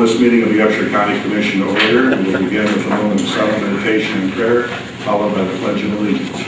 call this meeting of the Upshur County Commission to order, and we'll begin with a moment of silent meditation and prayer, followed by the Pledge of Allegiance.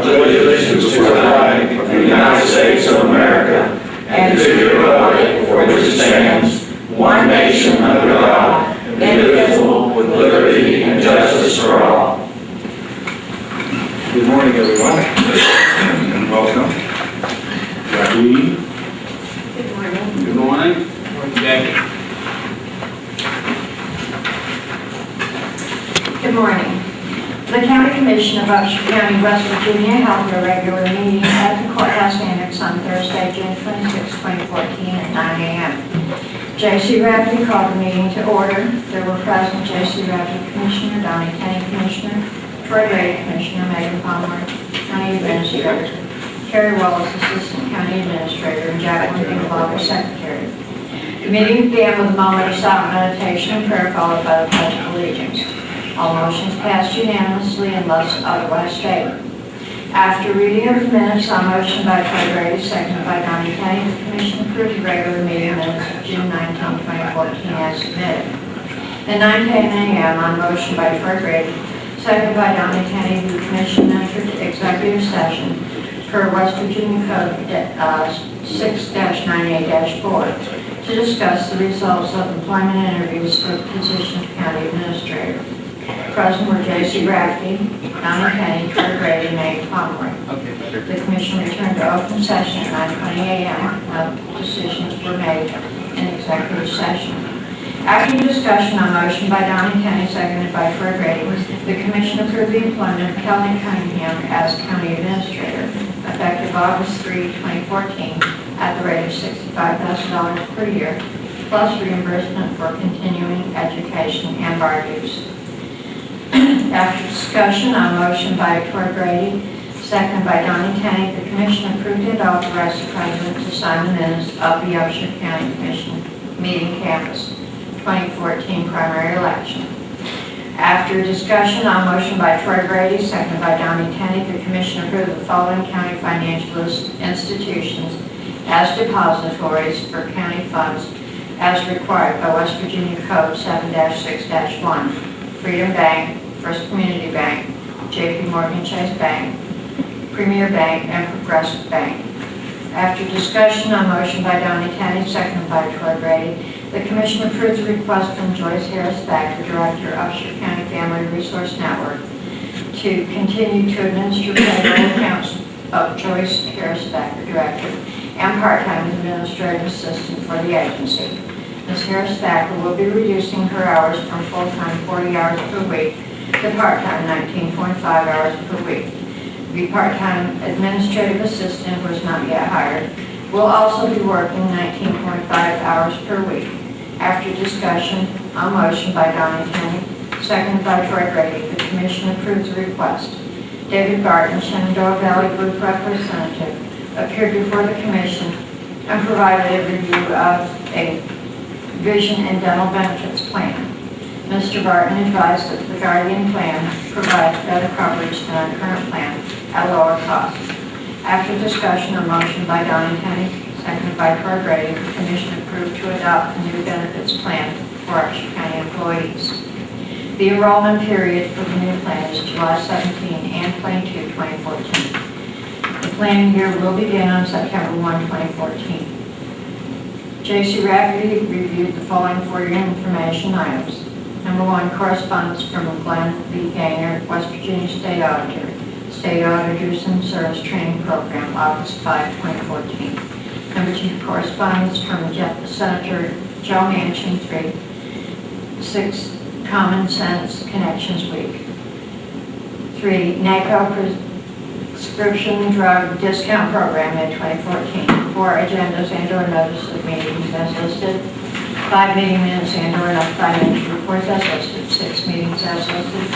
Allegiance to the flag of the United States of America and to the republic for which it stands, one nation under God, indivisible, with liberty and justice for all. Good morning, everyone, and welcome. Jackie. Good morning. Good morning. Good morning, Jackie. Good morning. The County Commission of Upshur County, West Virginia held a regular meeting at the courthouse annex on Thursday, June 26, 2014 at 9 a.m. J.C. Rafferty called the meeting to order. There were present J.C. Rafferty Commissioner, Donnie Tenney Commissioner, Troy Grady Commissioner, Megan Palmer, County Administrator, Carrie Wallace Assistant County Administrator, and Jacqueline Dinkelbacher Secretary. The meeting began with a moment of silent meditation and prayer followed by the Pledge of Allegiance. All motions passed unanimously unless otherwise stated. After reading of the minutes, on motion by Troy Grady, seconded by Donnie Tenney, the Commission approved the regular meeting minutes of June 19, 2014 as submitted. At 9:10 a.m. on motion by Troy Grady, seconded by Donnie Tenney, the Commission entered executive session per West Virginia Code 6-98-4 to discuss the results of employment interviews for the position of County Administrator. Present were J.C. Rafferty, Donnie Tenney, Troy Grady, and Megan Pomeroy. The Commission returned to open session at 9:20 a.m. No decisions were made in executive session. After discussion on motion by Donnie Tenney, seconded by Troy Grady, the Commission approved the employment of Kelly Cunningham as County Administrator, effective August 3, 2014, at the rate of $65,000 per year, plus reimbursement for continuing education and bar dues. After discussion on motion by Troy Grady, seconded by Donnie Tenney, the Commission approved and authorized the President to sign the minutes of the Upshur County Commission meeting canvas 2014 primary election. After discussion on motion by Troy Grady, seconded by Donnie Tenney, the Commission approved the following county financial institutions as depositories for county funds as required by West Virginia Code 7-6-1, Freedom Bank, First Community Bank, J.P. Morgan Chase Bank, Premier Bank, and Progressive Bank. After discussion on motion by Donnie Tenney, seconded by Troy Grady, the Commission approved the request from Joyce Harris Thacker, Director of Upshur County Family Resource Network, to continue to administer payroll accounts of Joyce Harris Thacker, Director, and part-time administrative assistant for the agency. Ms. Harris Thacker will be reducing her hours from full-time 40 hours per week to part-time 19.5 hours per week. The part-time administrative assistant, who is not yet hired, will also be working 19.5 hours per week. After discussion on motion by Donnie Tenney, seconded by Troy Grady, the Commission approves the request. David Barton, Shenandoah Valley Group Representative, appeared before the Commission and provided a review of a vision and dental benefits plan. Mr. Barton advised that the Guardian plan provides better coverage than our current plan at lower cost. After discussion on motion by Donnie Tenney, seconded by Troy Grady, the Commission approved to adopt a new benefits plan for Upshur County employees. The enrollment period for the new plan is July 17 and 22, 2014. The planning year will begin on September 1, 2014. J.C. Rafferty reviewed the following for your information items. Number 1, correspondence from Glenn B. Gaynor, West Virginia State Auditor, State Auditors and Service Training Program, August 5, 2014. Number 2, correspondence from Senator Joe Manchin, 6 Common Sense Connections Week. 3, NACO Prescription Drug Discount Program in 2014. 4, agendas and/or notice of meetings as listed. 5 meeting minutes and/or financial reports as listed. 6 meetings as listed.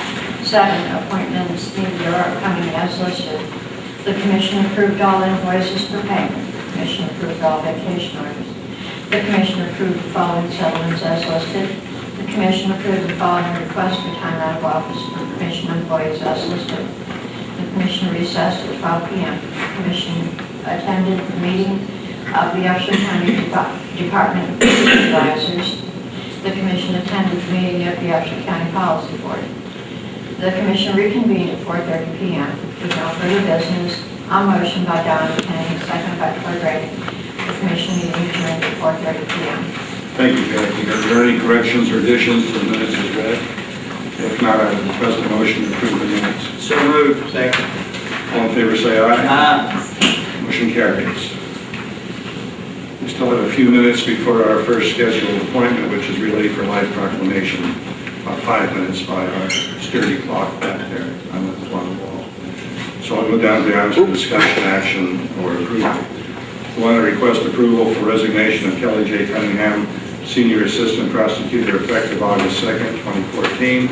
7 appointments needed or upcoming as listed. The Commission approved all invoices for payment. The Commission approved withdrawal vacation orders. The Commission approved the following settlements as listed. The Commission approved the following request for time out of office for Commission employees as listed. The Commission recessed at 12 p.m. The Commission attended the meeting of the Upshur County Department of Supervisors. The Commission attended the meeting of the Upshur County Policy Board. The Commission reconvened at 4:30 p.m. with no further business. On motion by Don Kenny, second by Claire Grady. The Commission meeting adjourned at 4:30 p.m. Thank you, Jackie. Are there any corrections or additions to the minutes as read? If not, I would request a motion to approve the minutes. So moved. Second. All in favor, say aye. Aye. Motion carries. We still have a few minutes before our first scheduled appointment, which is really for life proclamation. About 5 minutes by our sturdy clock back there on the wall. So I'll go down to the items for discussion, action, or approval. I want to request approval for resignation of Kelly J. Cunningham, Senior Assistant Prosecutor, effective August 2nd, 2014,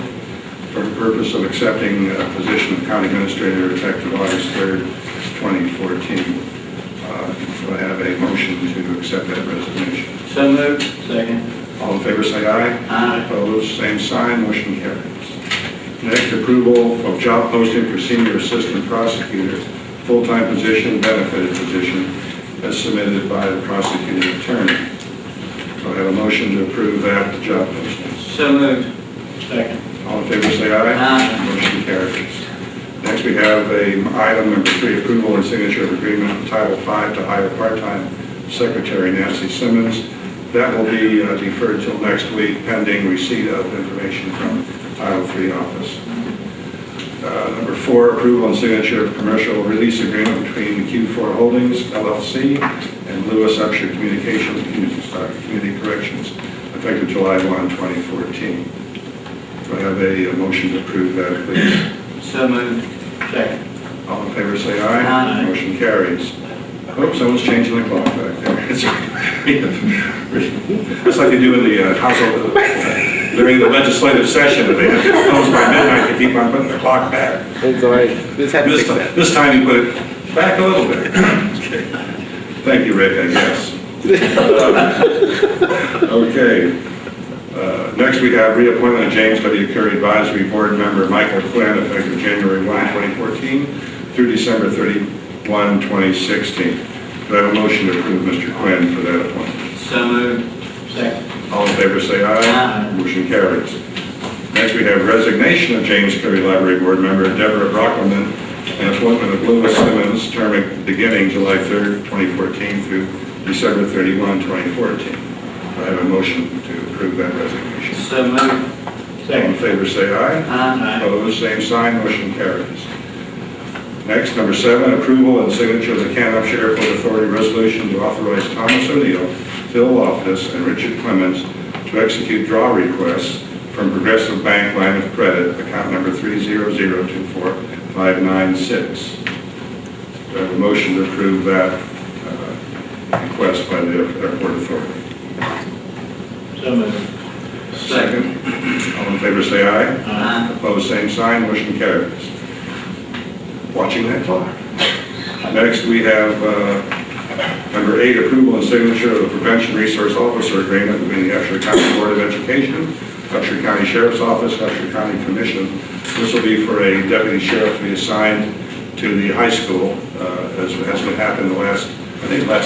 for the purpose of accepting a position of County Administrator effective August 3rd, 2014. Do I have a motion to accept that resignation? So moved. Second. All in favor say aye. Aye. Opposed, same sign, motion carries. Next, approval of job posting for Senior Assistant Prosecutor, full-time position, benefited position, as submitted by the prosecuting attorney. So I have a motion to approve that job posting. So moved. Second. All in favor say aye. Aye. Motion carries. Next, we have item number 3, approval and signature of agreement with Title V to hire part-time Secretary Nancy Simmons. That will be deferred till next week pending receipt of information from Title III office. Number 4, approval and signature of commercial release agreement between Q4 Holdings, LLC, and Lewis Upshur Communications Community Corrections, effective July 1, 2014. Do I have a motion to approve that, please? So moved. Second. All in favor say aye. Aye. Motion carries. I hope someone's changing the clock back there. It's like they do in the household, during the legislative session, they have to close by midnight to keep on putting the clock back. It's all right. This time you put it back a little bit. Thank you, Rick, I guess. Okay. Next, we have reappointment of James W. Curry Advisory Board Member Michael Quinn, effective January 1, 2014 through December 31, 2016. Do I have a motion to approve Mr. Quinn for that appointment? So moved. Second. All in favor say aye. Aye. Motion carries. Next, we have resignation of James Curry Library Board Member Deborah Brockman and appointment of Lewis Simmons, term beginning July 3rd, 2014 through December 31, 2014. Do I have a motion to approve that resignation? So moved. All in favor say aye. Aye. Opposed, same sign, motion carries. Next, number 7, approval and signature of the Upshur Airport Authority resolution to authorize Thomas O'Neill, Phil Loftus, and Richard Clemens to execute draw requests from Progressive Bank line of credit, account number 300245996. Do I have a motion to approve that request by the Airport Authority? So moved. Second. All in favor say aye. Aye. Opposed, same sign, motion carries. Watching that clock. Next, we have number 8, approval and signature of the Prevention Resource Officer Agreement between the Upshur County Board of Education, Upshur County Sheriff's Office, Upshur County Commission. This will be for a deputy sheriff to be assigned to the high school, as has been happening the last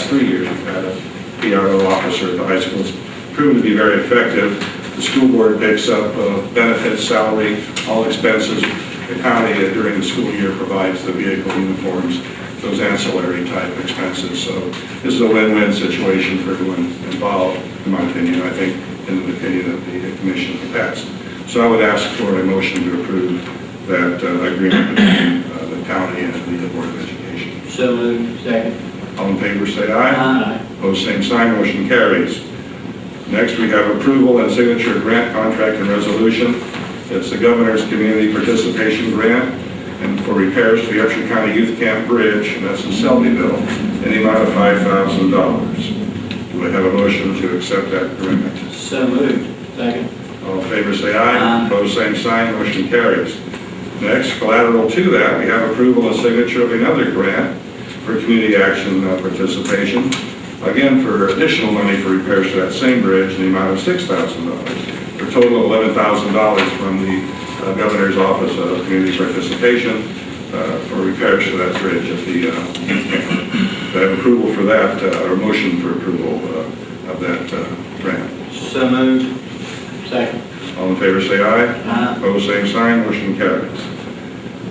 3 years. We've had a PRO officer at the high school. It's proven to be very effective. The school board picks up benefits, salary, all expenses. The county, during the school year, provides the vehicle, uniforms, those ancillary type expenses. So this is a win-win situation for everyone involved, in my opinion, I think, in the opinion of the commission in the past. So I would ask for a motion to approve that agreement between the county and the Board of Education. So moved. Second. All in favor say aye. Aye. Opposed, same sign, motion carries. Next, we have approval and signature of grant contract and resolution. It's the Governor's Community Participation Grant and for repairs to the Upshur County Youth Camp Bridge, and that's in Selbyville, in the amount of $5,000. Do I have a motion to accept that agreement? So moved. Second. All in favor say aye. Aye. Opposed, same sign, motion carries. Next, collateral to that, we have approval and signature of another grant for community action participation. again for additional money for repairs to that same bridge in the amount of $6,000. For a total of $11,000 from the Governor's Office of Community Participation for repairs to that bridge at the, do I have approval for that, or motion for approval of that grant? So moved. Second. All in favor say aye. Aye. Opposed, same sign, motion carries.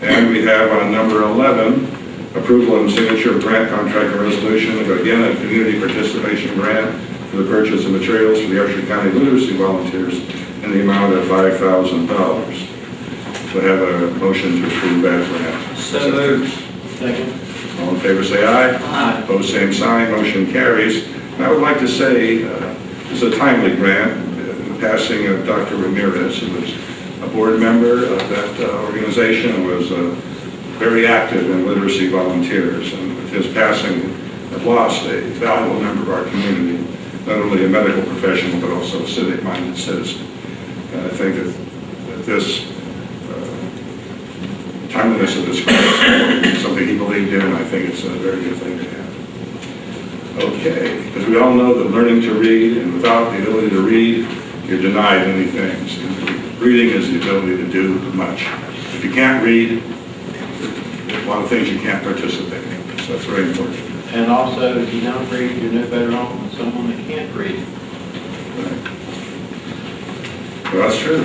And we have on number 11, approval and signature of grant contract and resolution, again, a community participation grant for the purchase of materials for the Upshur County literacy volunteers in the amount of $5,000. So I have a motion to approve that grant. So moved. Second. All in favor say aye. Aye. Opposed, same sign, motion carries. And I would like to say, it's a timely grant, the passing of Dr. Ramirez, who was a board member of that organization and was very active in literacy volunteers. And with his passing, have lost a valuable member of our community, not only a medical professional, but also a civic-minded citizen. And I think that this timeliness of this grant is something he believed in, and I think it's a very good thing to have. Okay, because we all know that learning to read, and without the ability to read, you're denied many things. Reading is the ability to do much. If you can't read, there's a lot of things you can't participate in, so that's very important. And also, if you don't read, you're no better off than someone that can't read. Well, that's true.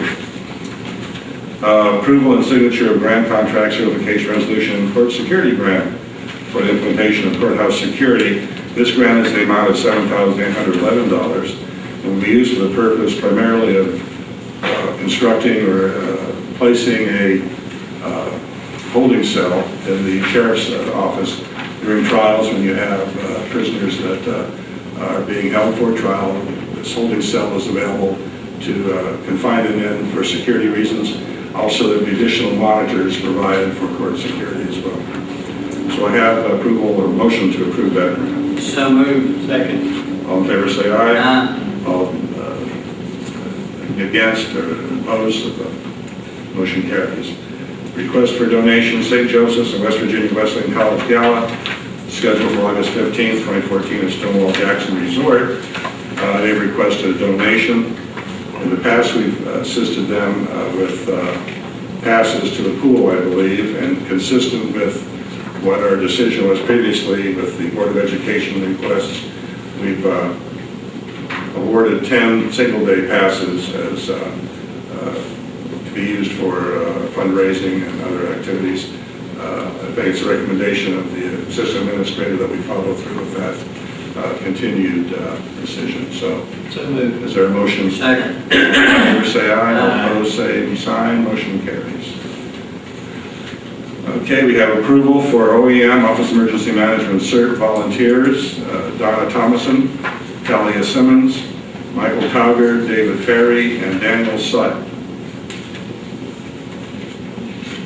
Approval and signature of grant contract certification resolution and court security grant for the implementation of courthouse security. This grant is the amount of $7,811 and will be used for the purpose primarily of constructing or placing a holding cell in the sheriff's office during trials when you have prisoners that are being held for trial. This holding cell is available to confine them in for security reasons. Also, there will be additional monitors provided for court security as well. So I have approval or motion to approve that grant. So moved. Second. All in favor say aye. Aye. All against or opposed, the motion carries. Request for donation, St. Joseph's and West Virginia Wesleyan College Gala, scheduled for August 15th, 2014 at Stonewall Jackson Resort. They've requested a donation. In the past, we've assisted them with passes to the pool, I believe, and consistent with what our decision was previously with the Board of Education requests, we've awarded 10 single-day passes as to be used for fundraising and other activies. I think it's a recommendation of the assistant administrator that we follow through with that continued decision. So moved. is there a motion? Second. All in favor say aye. All opposed say sign. Motion carries. Okay, we have approval for OEM, Office of Emergency Management CERT volunteers, Donna Thomason, Talia Simmons, Michael Tauger, David Ferry, and Daniel Sutt.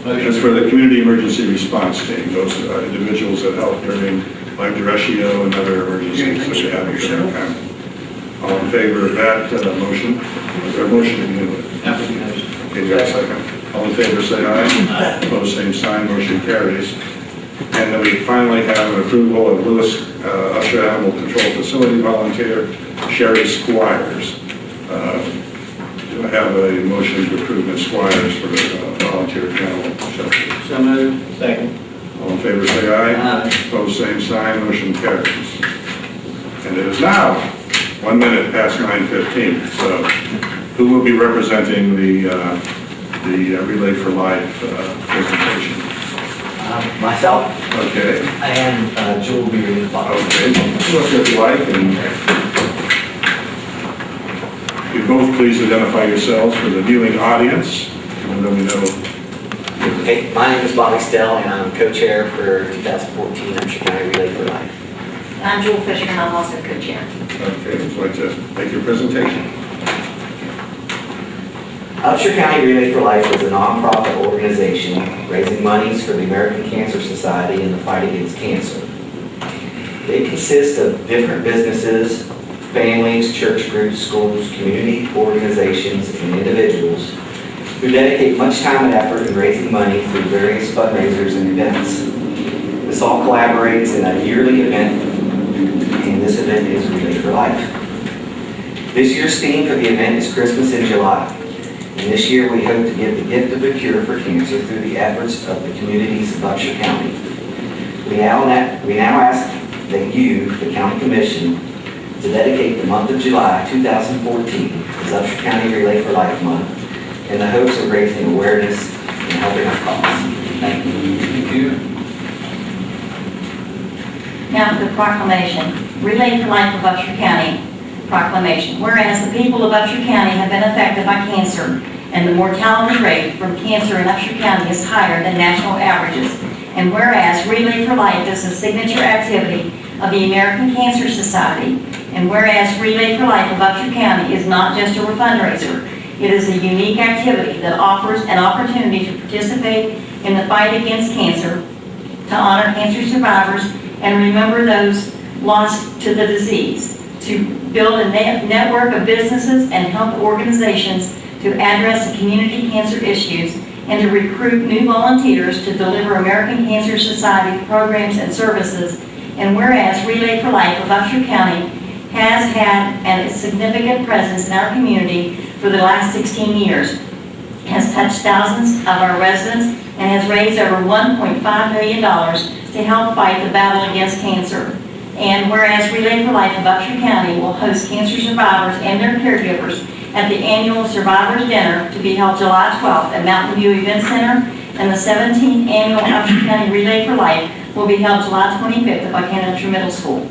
That's for the Community Emergency Response Team, those individuals that help during like Derecho and other emergencies that we have in our county. All in favor of that motion? Is there a motion to begin with? Application. Okay, do you have a second? All in favor say aye. Aye. Opposed, same sign, motion carries. And then we finally have an approval of Lewis Upshur Animal Control Facility volunteer, Sherry Squires. Do I have a motion to approve Ms. Squires for the volunteer animal shelter? So moved. Second. All in favor say aye. Aye. Opposed, same sign, motion carries. And it is now 1 minute past 9:15. So who will be representing the Relay for Life presentation? Myself Okay. and Jewel will be reading the box. Okay. Look if you like, and you both please identify yourselves for the viewing audience, even though we know. Okay, my name is Bobby Stell and I'm co-chair for 2014 Upshur County Relay for Life. I'm Jewel Fisher, and I'm also co-chair. Okay, would you like to make your presentation? Upshur County Relay for Life is a nonprofit organization raising monies for the American Cancer Society in the fight against cancer. They consist of different businesses, families, church groups, schools, community organizations, and individuals who dedicate much time and effort in raising money through various fundraisers and events. This all collaborates in a yearly event, and this event is Relay for Life. This year's theme for the event is Christmas in July. And this year we hope to give the gift of a cure for cancer through the efforts of the communities of Upshur County. We now ask that you, the County Commission, to dedicate the month of July 2014 as Upshur County Relay for Life Month in the hopes of raising awareness and helping our cause. Thank you. Thank you. Now for the proclamation. Relay for Life of Upshur County proclamation. Whereas the people of Upshur County have been affected by cancer, and the mortality rate from cancer in Upshur County is higher than national averages. And whereas Relay for Life is a signature activity of the American Cancer Society, and whereas Relay for Life of Upshur County is not just a fundraiser, it is a unique activity that offers an opportunity to participate in the fight against cancer, to honor cancer survivors, and remember those lost to the disease, to build a network of businesses and health organizations to address the community cancer issues, and to recruit new volunteers to deliver American Cancer Society programs and services. And whereas Relay for Life of Upshur County has had a significant presence in our community for the last 16 years, has touched thousands of our residents, and has raised over $1.5 million to help fight the battle against cancer. And whereas Relay for Life of Upshur County will host cancer survivors and their caregivers at the annual Survivors Dinner to be held July 12th at Mountain View Event Center, and the 17th annual Upshur County Relay for Life will be held July 25th at Buchanan Middle School.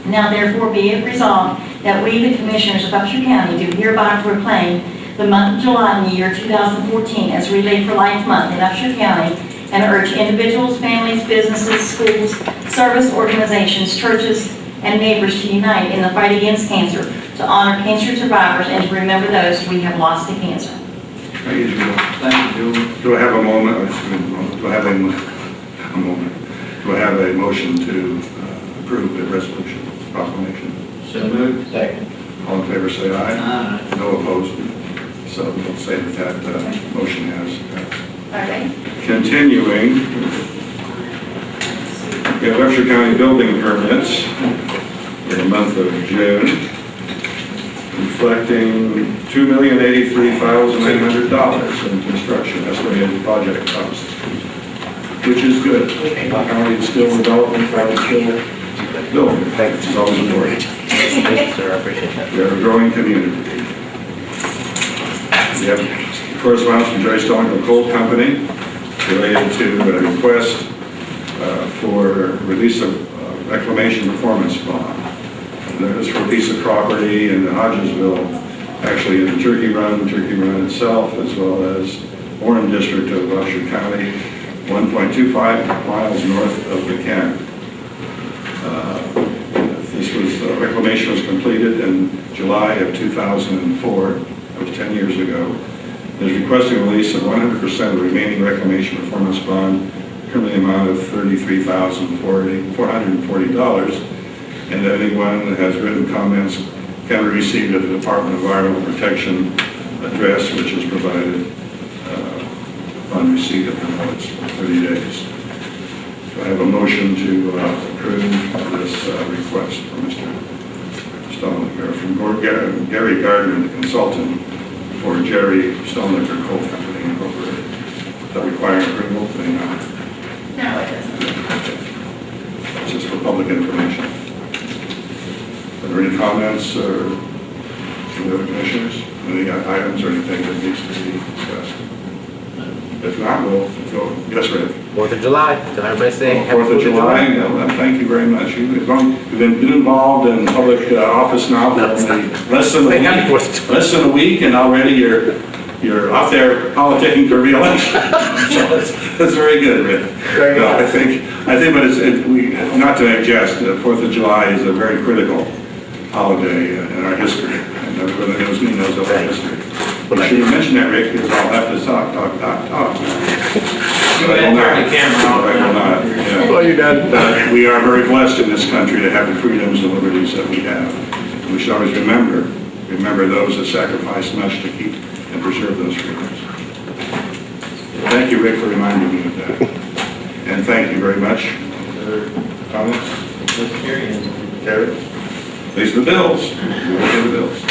Now therefore be it resolved that we, the Commissioners of Upshur County, do hereby proclaim the month of July in the year 2014 as Relay for Life Month in Upshur County, and urge individuals, families, businesses, schools, service organizations, churches, and neighbors to unite in the fight against cancer, to honor cancer survivors, and to remember those we have lost to cancer. Thank you, Julie. Thank you, Julie. Do I have a moment? Do I have a moment? Do I have a motion to approve the resolution, proclamation? So moved. Second. All in favor, say aye. Aye. No opposed. So we'll say that motion has passed. Okay. Continuing, we have Upshur County building permits for the month of June, reflecting $2,083,800 in construction estimated project cost, which is good. County is still developing, probably still building. Which is always important. Thank you, sir. I appreciate that. We have a growing community. We have correspondence from Jerry Stallings Coal Company related to a request for release of reclamation performance bond. That is for a piece of property in Hodgesville, actually in the Turkey Run itself, as well as Warren District of Upshur County, 1.25 miles north of Buchanan. Reclamation was completed in July of 2004, that was 10 years ago. Is requesting release of 100% of the remaining reclamation performance bond, currently amount of $33,440, and anyone that has written comments can be received at the Department of Environmental Protection address, which is provided upon receipt of the notice for 30 days. So I have a motion to approve this request from Mr. Stallings, from Gary Gardner, the consultant for Jerry Stallings Coal Company Incorporated. Does that require approval? No, it doesn't. It's just for public information. Are there any comments from the other commissioners? Any items or anything that needs to be discussed? If not, we'll go. Yes, Rick. 4th of July. Can everybody say happy 4th of July. Thank you very much. You've been involved in public office now for less than a week, and already you're out there politicking for re-election. So that's very good, Rick. No, I think, but not to make jest, the 4th of July is a very critical holiday in our history, and everyone that knows me knows of our history. But I should mention that, Rick, because I'll have to talk. But I will not. I will not. Yeah. Well, you're done. We are very blessed in this country to have the freedoms and liberties that we have. We should always remember those that sacrificed much to keep and preserve those freedoms. Thank you, Rick, for reminding me of that. And thank you very much. Other comments? Let's carry it. Terry? These are the bills. We will pay the bills.